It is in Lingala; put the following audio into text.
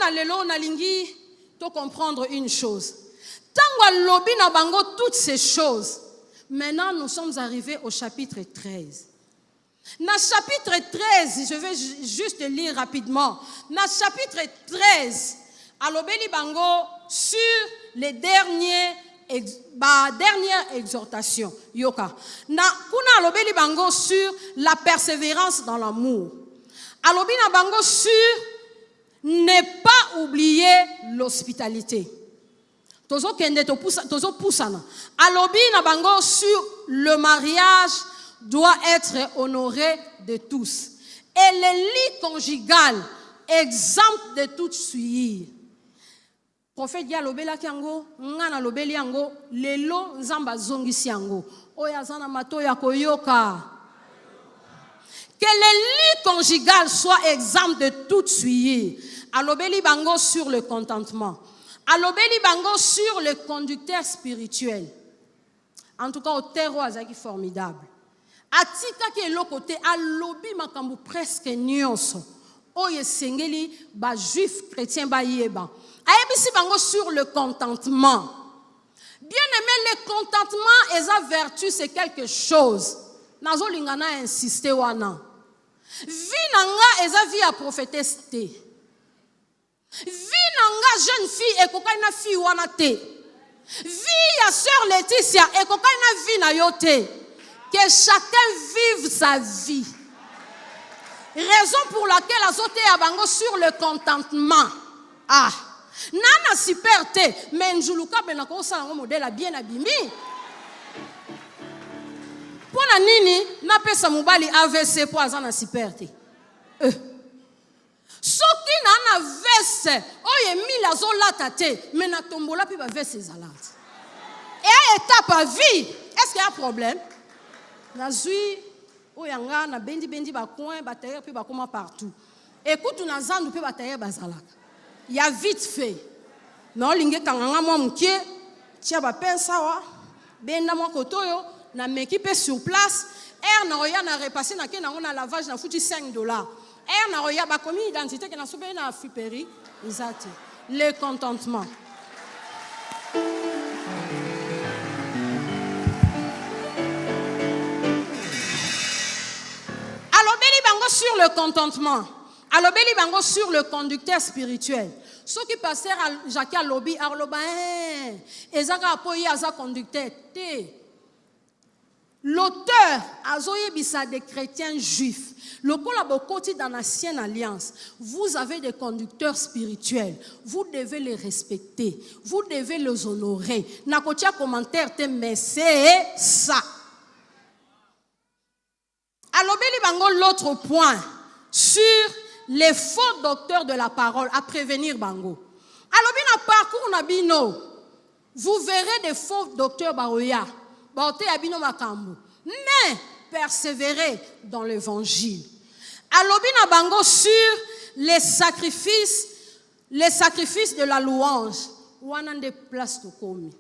na lelo na lingi to comprendre une chose. Tango lobi na bango toutes ces choses. Maintenant, nous sommes arrivés au chapitre 13. Dans le chapitre 13, je vais juste lire rapidement. Dans le chapitre 13, alobeli bango sur les dernières exhortations. Yoka. Na kuna alobeli bango sur la persévérance dans l'amour. Alobi na bango sur ne pas oublier l'hospitalité. Tozo kende tozo poussana. Alobi na bango sur le mariage doit être honoré de tous. Et le lit conjugal, exempt de toute souillure. Prophète dia lobela kiango, ngana lobeli yango, lelo nzamba zongisi yango. Oya zana mato ya koyoka. Que le lit conjugal soit exempt de toute souillure. Alobeli bango sur le contentement. Alobeli bango sur le conducteur spirituel. En tout cas, au terreau azaki formidable. Atika ke lo côté alobi makambu presque nyonso. Oye sengeli ba juif chrétien ba yeba. Ayebisi bango sur le contentement. Bien aimé, le contentement et sa vertu c'est quelque chose. Nazo lingana insister wana. Vi nanga eza vi a prophétesse te. Vi nanga jeune fille ekokai na fille wana te. Vi ya sœur Laetitia ekokai na vi na yo te. Que chacun vive sa vie. Raison pour laquelle azote ya bango sur le contentement. Ah, nana super te, mais njuluka benako sala ngo modèle bien abimi. Pona nini na pesa mobali AVC po azana super te. Soki nana veste oye mila zo lata te, mais na tombola pi ba veste zalate. Et à étape à vie, est-ce qu'il y a un problème? Nazui oyanga na bendi ba coin ba tailleur pe ba koma partout. Écoute na zandu pe ba tailleur bazalaka. Il y a vite fait. Non linge kanganga mo mkie tia ba pensa wa benda mo kotoyo na m'équipe sur place. Na oya na repasser na ke na on a lavage na futi $5. Na oya ba komi identité ke na sobe na friperie exact. Le contentement. Sur le contentement, alobeli bango sur le conducteur spirituel. Ce qui passer à Jacques Alobi, Arloba, ezaka apoyi aza conducteur. L'auteur azoye bisa des chrétiens juifs. Le kolabokoti dans l'ancienne alliance, vous avez des conducteurs spirituels. Vous devez les respecter. Vous devez les honorer. Nakotia commentaire te mais c'est ça. Alobeli bango l'autre point sur les faux docteurs de la parole à prévenir bango. Alobi na parcours na bino, vous verrez des faux docteurs baoya, baote abino makambo, mais persévérez dans l'évangile. Alobi na bango sur les sacrifices de la louange. Wanande place to komi.